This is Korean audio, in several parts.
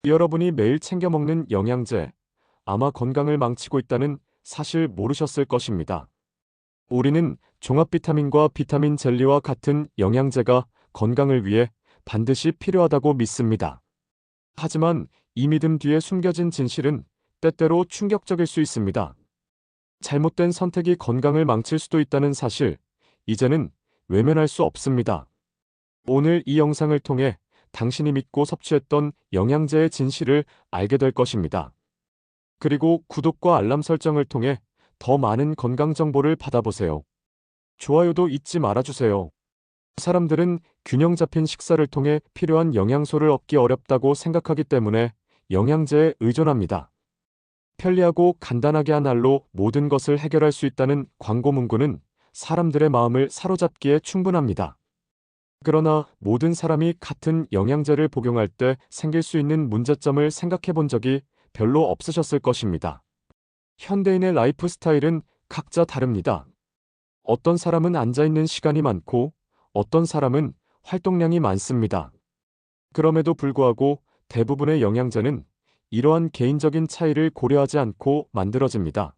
여러분이 매일 챙겨 먹는 영양제, 아마 건강을 망치고 있다는 사실 모르셨을 것입니다. 우리는 종합 비타민과 비타민 젤리와 같은 영양제가 건강을 위해 반드시 필요하다고 믿습니다. 하지만 이 믿음 뒤에 숨겨진 진실은 때때로 충격적일 수 있습니다. 잘못된 선택이 건강을 망칠 수도 있다는 사실, 이제는 외면할 수 없습니다. 오늘 이 영상을 통해 당신이 믿고 섭취했던 영양제의 진실을 알게 될 것입니다. 그리고 구독과 알람 설정을 통해 더 많은 건강 정보를 받아보세요. 좋아요도 잊지 말아주세요. 사람들은 균형 잡힌 식사를 통해 필요한 영양소를 얻기 어렵다고 생각하기 때문에 영양제에 의존합니다. 편리하고 간단하게 한 알로 모든 것을 해결할 수 있다는 광고 문구는 사람들의 마음을 사로잡기에 충분합니다. 그러나 모든 사람이 같은 영양제를 복용할 때 생길 수 있는 문제점을 생각해 본 적이 별로 없으셨을 것입니다. 현대인의 라이프 스타일은 각자 다릅니다. 어떤 사람은 앉아있는 시간이 많고 어떤 사람은 활동량이 많습니다. 그럼에도 불구하고 대부분의 영양제는 이러한 개인적인 차이를 고려하지 않고 만들어집니다.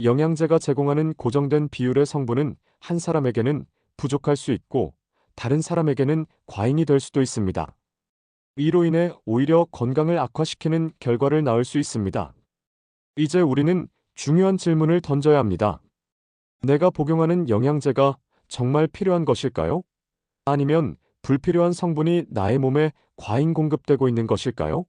영양제가 제공하는 고정된 비율의 성분은 한 사람에게는 부족할 수 있고 다른 사람에게는 과잉이 될 수도 있습니다. 이로 인해 오히려 건강을 악화시키는 결과를 낳을 수 있습니다. 이제 우리는 중요한 질문을 던져야 합니다. 내가 복용하는 영양제가 정말 필요한 것일까요? 아니면 불필요한 성분이 나의 몸에 과잉 공급되고 있는 것일까요?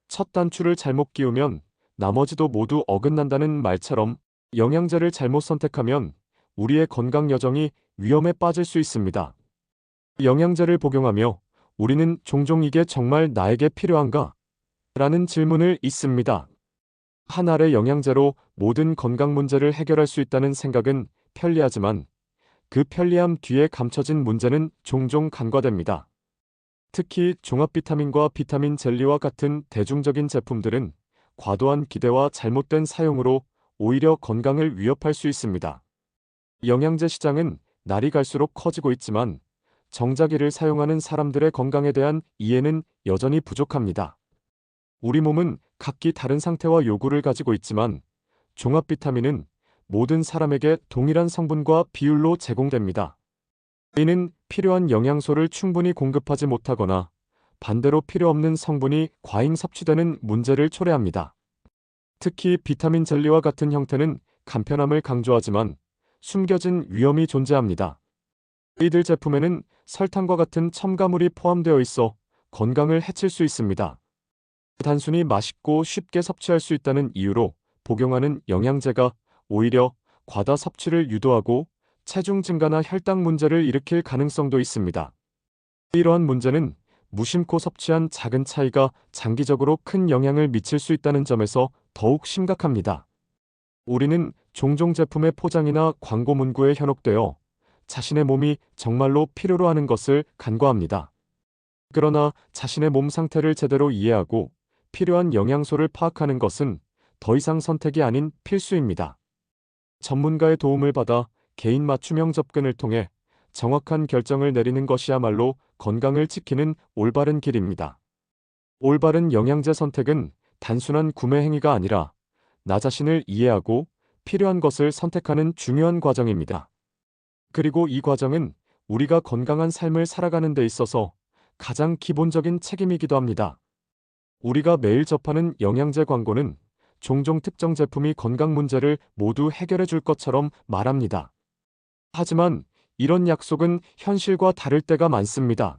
첫 단추를 잘못 끼우면 나머지도 모두 어긋난다는 말처럼 영양제를 잘못 선택하면 우리의 건강 여정이 위험에 빠질 수 있습니다. 영양제를 복용하며 우리는 종종 이게 정말 나에게 필요한가? 라는 질문을 잊습니다. 한 알의 영양제로 모든 건강 문제를 해결할 수 있다는 생각은 편리하지만 그 편리함 뒤에 감춰진 문제는 종종 간과됩니다. 특히 종합 비타민과 비타민 젤리와 같은 대중적인 제품들은 과도한 기대와 잘못된 사용으로 오히려 건강을 위협할 수 있습니다. 영양제 시장은 날이 갈수록 커지고 있지만 정작 이를 사용하는 사람들의 건강에 대한 이해는 여전히 부족합니다. 우리 몸은 각기 다른 상태와 요구를 가지고 있지만 종합 비타민은 모든 사람에게 동일한 성분과 비율로 제공됩니다. 이는 필요한 영양소를 충분히 공급하지 못하거나 반대로 필요 없는 성분이 과잉 섭취되는 문제를 초래합니다. 특히 비타민 젤리와 같은 형태는 간편함을 강조하지만 숨겨진 위험이 존재합니다. 이들 제품에는 설탕과 같은 첨가물이 포함되어 있어 건강을 해칠 수 있습니다. 단순히 맛있고 쉽게 섭취할 수 있다는 이유로 복용하는 영양제가 오히려 과다 섭취를 유도하고 체중 증가나 혈당 문제를 일으킬 가능성도 있습니다. 이러한 문제는 무심코 섭취한 작은 차이가 장기적으로 큰 영향을 미칠 수 있다는 점에서 더욱 심각합니다. 우리는 종종 제품의 포장이나 광고 문구에 현혹되어 자신의 몸이 정말로 필요로 하는 것을 간과합니다. 그러나 자신의 몸 상태를 제대로 이해하고 필요한 영양소를 파악하는 것은 더 이상 선택이 아닌 필수입니다. 전문가의 도움을 받아 개인 맞춤형 접근을 통해 정확한 결정을 내리는 것이야말로 건강을 지키는 올바른 길입니다. 올바른 영양제 선택은 단순한 구매 행위가 아니라 나 자신을 이해하고 필요한 것을 선택하는 중요한 과정입니다. 그리고 이 과정은 우리가 건강한 삶을 살아가는 데 있어서 가장 기본적인 책임이기도 합니다. 우리가 매일 접하는 영양제 광고는 종종 특정 제품이 건강 문제를 모두 해결해 줄 것처럼 말합니다. 하지만 이런 약속은 현실과 다를 때가 많습니다.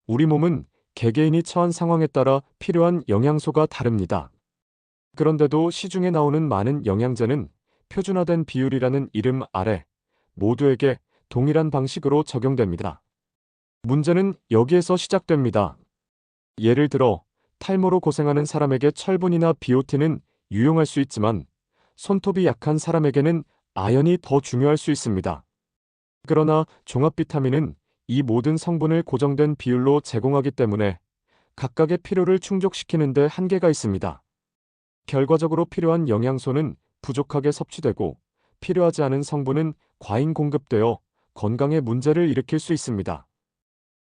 우리 몸은 개개인이 처한 상황에 따라 필요한 영양소가 다릅니다. 그런데도 시중에 나오는 많은 영양제는 표준화된 비율이라는 이름 아래 모두에게 동일한 방식으로 적용됩니다. 문제는 여기에서 시작됩니다. 예를 들어 탈모로 고생하는 사람에게 철분이나 비오틴은 유용할 수 있지만 손톱이 약한 사람에게는 아연이 더 중요할 수 있습니다. 그러나 종합 비타민은 이 모든 성분을 고정된 비율로 제공하기 때문에 각각의 필요를 충족시키는 데 한계가 있습니다. 결과적으로 필요한 영양소는 부족하게 섭취되고 필요하지 않은 성분은 과잉 공급되어 건강에 문제를 일으킬 수 있습니다.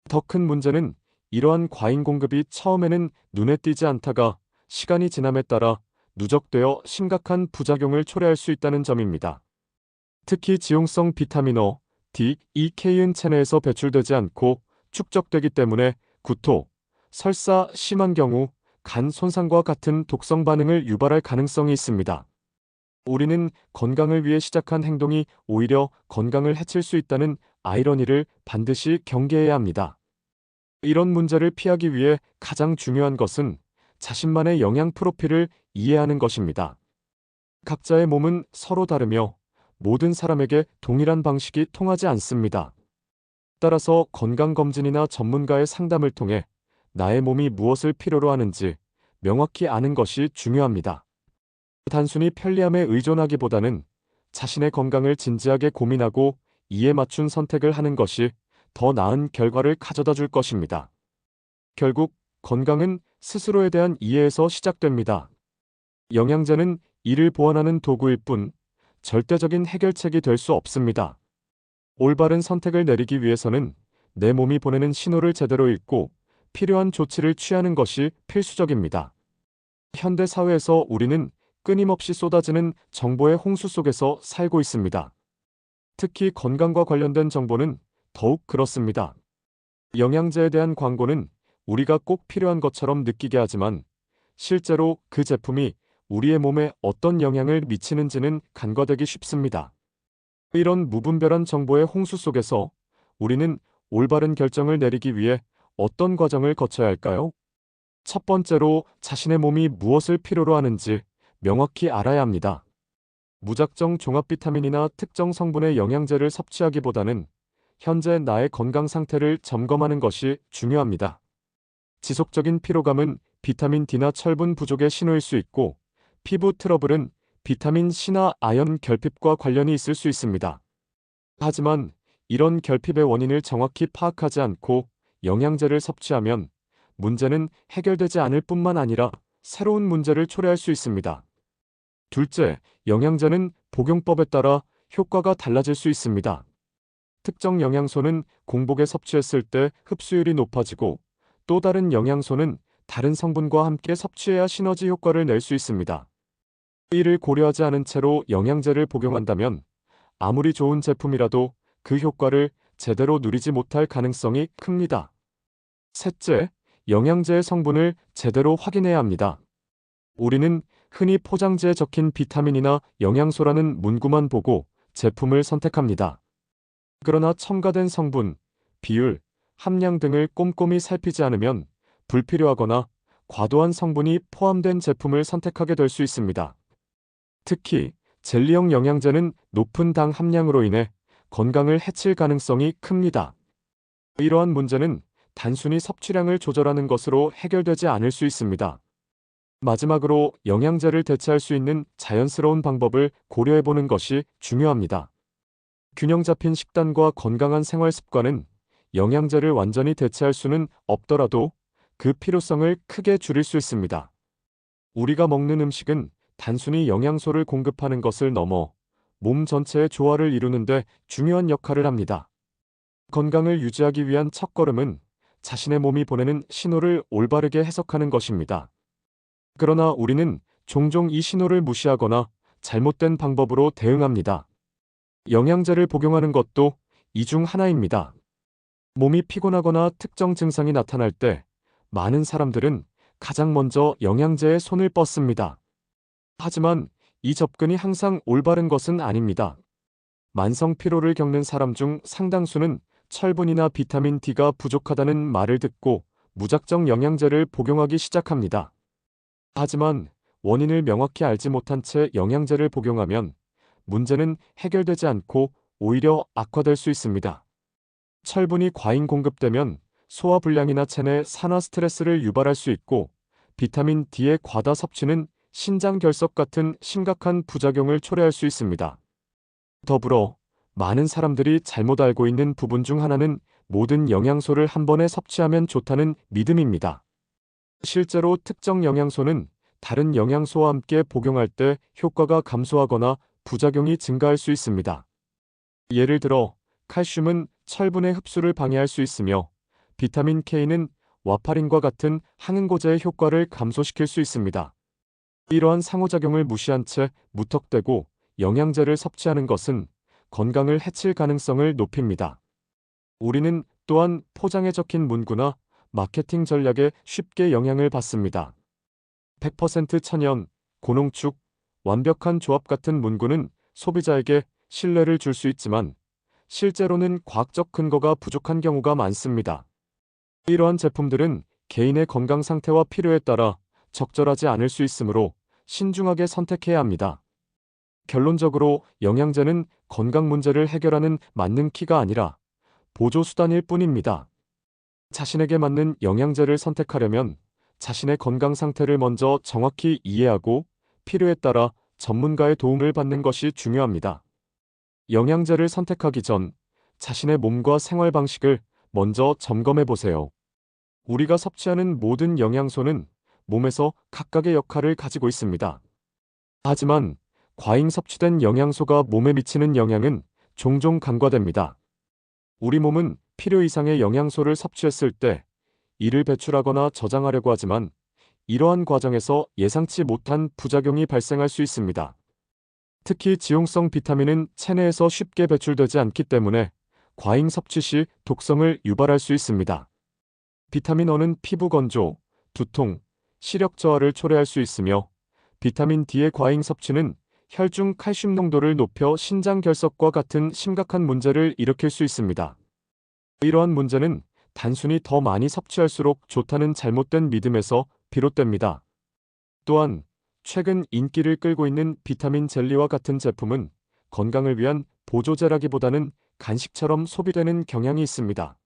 더 큰 문제는 이러한 과잉 공급이 처음에는 눈에 띄지 않다가 시간이 지남에 따라 누적되어 심각한 부작용을 초래할 수 있다는 점입니다. 특히 지용성 비타민O, D, E, K은 체내에서 배출되지 않고 축적되기 때문에 구토, 설사, 심한 경우 간 손상과 같은 독성 반응을 유발할 가능성이 있습니다. 우리는 건강을 위해 시작한 행동이 오히려 건강을 해칠 수 있다는 아이러니를 반드시 경계해야 합니다. 이런 문제를 피하기 위해 가장 중요한 것은 자신만의 영양 프로필을 이해하는 것입니다. 각자의 몸은 서로 다르며 모든 사람에게 동일한 방식이 통하지 않습니다. 따라서 건강검진이나 전문가의 상담을 통해 나의 몸이 무엇을 필요로 하는지 명확히 아는 것이 중요합니다. 단순히 편리함에 의존하기보다는 자신의 건강을 진지하게 고민하고 이에 맞춘 선택을 하는 것이 더 나은 결과를 가져다 줄 것입니다. 결국 건강은 스스로에 대한 이해에서 시작됩니다. 영양제는 이를 보완하는 도구일 뿐 절대적인 해결책이 될 수 없습니다. 올바른 선택을 내리기 위해서는 내 몸이 보내는 신호를 제대로 읽고 필요한 조치를 취하는 것이 필수적입니다. 현대 사회에서 우리는 끊임없이 쏟아지는 정보의 홍수 속에서 살고 있습니다. 특히 건강과 관련된 정보는 더욱 그렇습니다. 영양제에 대한 광고는 우리가 꼭 필요한 것처럼 느끼게 하지만 실제로 그 제품이 우리의 몸에 어떤 영향을 미치는지는 간과되기 쉽습니다. 이런 무분별한 정보의 홍수 속에서 우리는 올바른 결정을 내리기 위해 어떤 과정을 거쳐야 할까요? 첫 번째로 자신의 몸이 무엇을 필요로 하는지 명확히 알아야 합니다. 무작정 종합 비타민이나 특정 성분의 영양제를 섭취하기보다는 현재 나의 건강 상태를 점검하는 것이 중요합니다. 지속적인 피로감은 비타민 D나 철분 부족의 신호일 수 있고, 피부 트러블은 비타민 C나 아연 결핍과 관련이 있을 수 있습니다. 하지만 이런 결핍의 원인을 정확히 파악하지 않고 영양제를 섭취하면 문제는 해결되지 않을 뿐만 아니라 새로운 문제를 초래할 수 있습니다. 둘째, 영양제는 복용법에 따라 효과가 달라질 수 있습니다. 특정 영양소는 공복에 섭취했을 때 흡수율이 높아지고 또 다른 영양소는 다른 성분과 함께 섭취해야 시너지 효과를 낼 수 있습니다. 이를 고려하지 않은 채로 영양제를 복용한다면 아무리 좋은 제품이라도 그 효과를 제대로 누리지 못할 가능성이 큽니다. 셋째, 영양제의 성분을 제대로 확인해야 합니다. 우리는 흔히 포장지에 적힌 비타민이나 영양소라는 문구만 보고 제품을 선택합니다. 그러나 첨가된 성분, 비율, 함량 등을 꼼꼼히 살피지 않으면 불필요하거나 과도한 성분이 포함된 제품을 선택하게 될 수 있습니다. 특히 젤리형 영양제는 높은 당 함량으로 인해 건강을 해칠 가능성이 큽니다. 이러한 문제는 단순히 섭취량을 조절하는 것으로 해결되지 않을 수 있습니다. 마지막으로 영양제를 대체할 수 있는 자연스러운 방법을 고려해보는 것이 중요합니다. 균형 잡힌 식단과 건강한 생활 습관은 영양제를 완전히 대체할 수는 없더라도 그 필요성을 크게 줄일 수 있습니다. 우리가 먹는 음식은 단순히 영양소를 공급하는 것을 넘어 몸 전체의 조화를 이루는데 중요한 역할을 합니다. 건강을 유지하기 위한 첫걸음은 자신의 몸이 보내는 신호를 올바르게 해석하는 것입니다. 그러나 우리는 종종 이 신호를 무시하거나 잘못된 방법으로 대응합니다. 영양제를 복용하는 것도 이 중 하나입니다. 몸이 피곤하거나 특정 증상이 나타날 때 많은 사람들은 가장 먼저 영양제에 손을 뻗습니다. 하지만 이 접근이 항상 올바른 것은 아닙니다. 만성 피로를 겪는 사람 중 상당수는 철분이나 비타민 D가 부족하다는 말을 듣고 무작정 영양제를 복용하기 시작합니다. 하지만 원인을 명확히 알지 못한 채 영양제를 복용하면 문제는 해결되지 않고 오히려 악화될 수 있습니다. 철분이 과잉 공급되면 소화불량이나 체내 산화 스트레스를 유발할 수 있고, 비타민 D의 과다 섭취는 신장 결석 같은 심각한 부작용을 초래할 수 있습니다. 더불어 많은 사람들이 잘못 알고 있는 부분 중 하나는 모든 영양소를 한 번에 섭취하면 좋다는 믿음입니다. 실제로 특정 영양소는 다른 영양소와 함께 복용할 때 효과가 감소하거나 부작용이 증가할 수 있습니다. 예를 들어 칼슘은 철분의 흡수를 방해할 수 있으며 비타민 K는 와파린과 같은 항응고제의 효과를 감소시킬 수 있습니다. 이러한 상호작용을 무시한 채 무턱대고 영양제를 섭취하는 것은 건강을 해칠 가능성을 높입니다. 우리는 또한 포장에 적힌 문구나 마케팅 전략에 쉽게 영향을 받습니다. 100% 천연, 고농축, 완벽한 조합 같은 문구는 소비자에게 신뢰를 줄 수 있지만 실제로는 과학적 근거가 부족한 경우가 많습니다. 이러한 제품들은 개인의 건강 상태와 필요에 따라 적절하지 않을 수 있으므로 신중하게 선택해야 합니다. 결론적으로 영양제는 건강 문제를 해결하는 만능 키가 아니라 보조 수단일 뿐입니다. 자신에게 맞는 영양제를 선택하려면 자신의 건강 상태를 먼저 정확히 이해하고 필요에 따라 전문가의 도움을 받는 것이 중요합니다. 영양제를 선택하기 전 자신의 몸과 생활 방식을 먼저 점검해 보세요. 우리가 섭취하는 모든 영양소는 몸에서 각각의 역할을 가지고 있습니다. 하지만 과잉 섭취된 영양소가 몸에 미치는 영향은 종종 간과됩니다. 우리 몸은 필요 이상의 영양소를 섭취했을 때 이를 배출하거나 저장하려고 하지만 이러한 과정에서 예상치 못한 부작용이 발생할 수 있습니다. 특히 지용성 비타민은 체내에서 쉽게 배출되지 않기 때문에 과잉 섭취 시 독성을 유발할 수 있습니다. 비타민 O는 피부 건조, 두통, 시력 저하를 초래할 수 있으며 비타민 D의 과잉 섭취는 혈중 칼슘 농도를 높여 신장 결석과 같은 심각한 문제를 일으킬 수 있습니다. 이러한 문제는 단순히 더 많이 섭취할수록 좋다는 잘못된 믿음에서 비롯됩니다. 또한 최근 인기를 끌고 있는 비타민 젤리와 같은 제품은 건강을 위한 보조제라기보다는 간식처럼 소비되는 경향이 있습니다.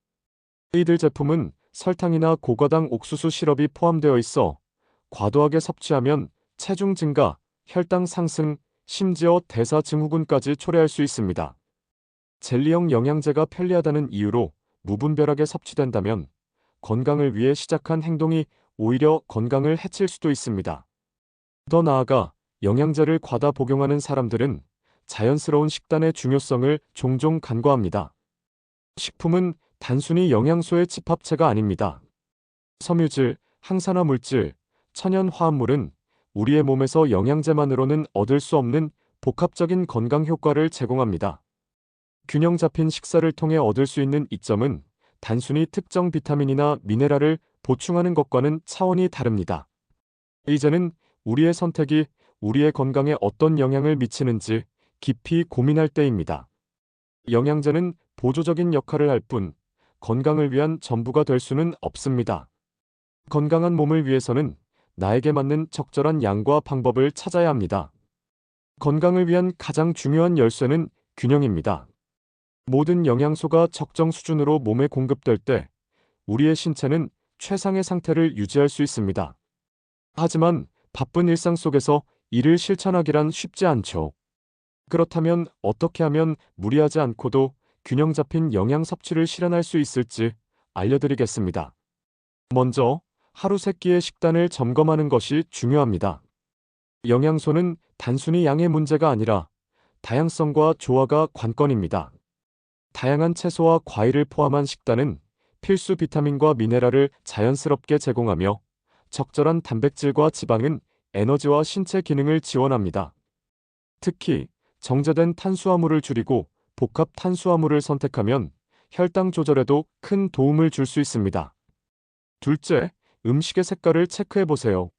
이들 제품은 설탕이나 고과당 옥수수 시럽이 포함되어 있어 과도하게 섭취하면 체중 증가, 혈당 상승, 심지어 대사증후군까지 초래할 수 있습니다. 젤리형 영양제가 편리하다는 이유로 무분별하게 섭취된다면 건강을 위해 시작한 행동이 오히려 건강을 해칠 수도 있습니다. 더 나아가 영양제를 과다 복용하는 사람들은 자연스러운 식단의 중요성을 종종 간과합니다. 식품은 단순히 영양소의 집합체가 아닙니다. 섬유질, 항산화 물질, 천연 화합물은 우리의 몸에서 영양제만으로는 얻을 수 없는 복합적인 건강 효과를 제공합니다. 균형 잡힌 식사를 통해 얻을 수 있는 이점은 단순히 특정 비타민이나 미네랄을 보충하는 것과는 차원이 다릅니다. 이제는 우리의 선택이 우리의 건강에 어떤 영향을 미치는지 깊이 고민할 때입니다. 영양제는 보조적인 역할을 할 뿐 건강을 위한 전부가 될 수는 없습니다. 건강한 몸을 위해서는 나에게 맞는 적절한 양과 방법을 찾아야 합니다. 건강을 위한 가장 중요한 열쇠는 균형입니다. 모든 영양소가 적정 수준으로 몸에 공급될 때 우리의 신체는 최상의 상태를 유지할 수 있습니다. 하지만 바쁜 일상 속에서 이를 실천하기란 쉽지 않죠. 그렇다면 어떻게 하면 무리하지 않고도 균형 잡힌 영양 섭취를 실현할 수 있을지 알려드리겠습니다. 먼저 하루 3끼의 식단을 점검하는 것이 중요합니다. 영양소는 단순히 양의 문제가 아니라 다양성과 조화가 관건입니다. 다양한 채소와 과일을 포함한 식단은 필수 비타민과 미네랄을 자연스럽게 제공하며 적절한 단백질과 지방은 에너지와 신체 기능을 지원합니다. 특히 정제된 탄수화물을 줄이고 복합 탄수화물을 선택하면 혈당 조절에도 큰 도움을 줄 수 있습니다. 둘째, 음식의 색깔을 체크해 보세요.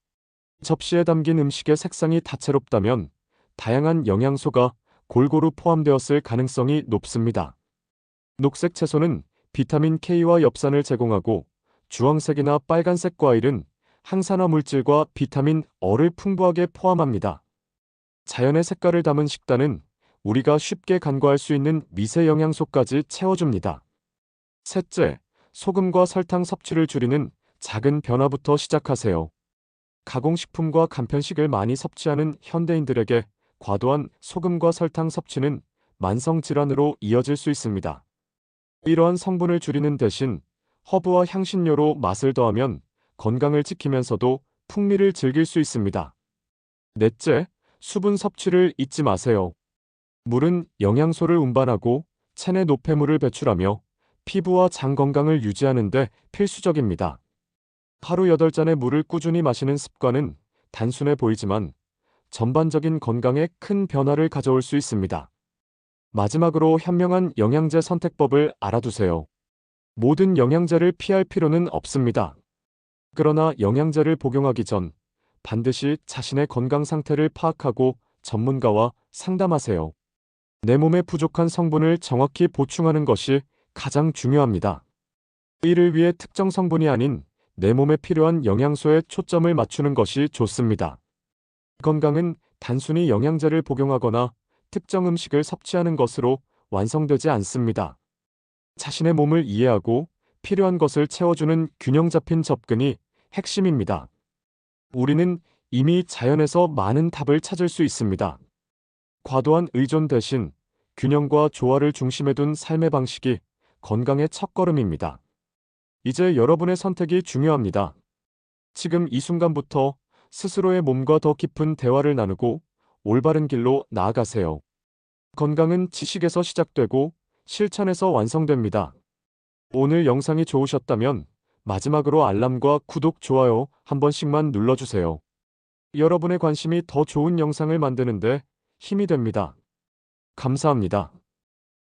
접시에 담긴 음식의 색상이 다채롭다면 다양한 영양소가 골고루 포함되었을 가능성이 높습니다. 녹색 채소는 비타민 K와 엽산을 제공하고 주황색이나 빨간색 과일은 항산화 물질과 비타민 O를 풍부하게 포함합니다. 자연의 색깔을 담은 식단은 우리가 쉽게 간과할 수 있는 미세 영양소까지 채워줍니다. 셋째, 소금과 설탕 섭취를 줄이는 작은 변화부터 시작하세요. 가공식품과 간편식을 많이 섭취하는 현대인들에게 과도한 소금과 설탕 섭취는 만성 질환으로 이어질 수 있습니다. 이러한 성분을 줄이는 대신 허브와 향신료로 맛을 더하면 건강을 지키면서도 풍미를 즐길 수 있습니다. 넷째, 수분 섭취를 잊지 마세요. 물은 영양소를 운반하고 체내 노폐물을 배출하며 피부와 장 건강을 유지하는 데 필수적입니다. 하루 8잔의 물을 꾸준히 마시는 습관은 단순해 보이지만 전반적인 건강에 큰 변화를 가져올 수 있습니다. 마지막으로 현명한 영양제 선택법을 알아두세요. 모든 영양제를 피할 필요는 없습니다. 그러나 영양제를 복용하기 전 반드시 자신의 건강 상태를 파악하고 전문가와 상담하세요. 내 몸에 부족한 성분을 정확히 보충하는 것이 가장 중요합니다. 이를 위해 특정 성분이 아닌 내 몸에 필요한 영양소에 초점을 맞추는 것이 좋습니다. 건강은 단순히 영양제를 복용하거나 특정 음식을 섭취하는 것으로 완성되지 않습니다. 자신의 몸을 이해하고 필요한 것을 채워주는 균형 잡힌 접근이 핵심입니다. 우리는 이미 자연에서 많은 답을 찾을 수 있습니다. 과도한 의존 대신 균형과 조화를 중심에 둔 삶의 방식이 건강의 첫걸음입니다. 이제 여러분의 선택이 중요합니다. 지금 이 순간부터 스스로의 몸과 더 깊은 대화를 나누고 올바른 길로 나아가세요. 건강은 지식에서 시작되고 실천에서 완성됩니다. 오늘 영상이 좋으셨다면 마지막으로 알람과 구독, 좋아요 한 번씩만 눌러주세요. 여러분의 관심이 더 좋은 영상을 만드는데 힘이 됩니다. 감사합니다.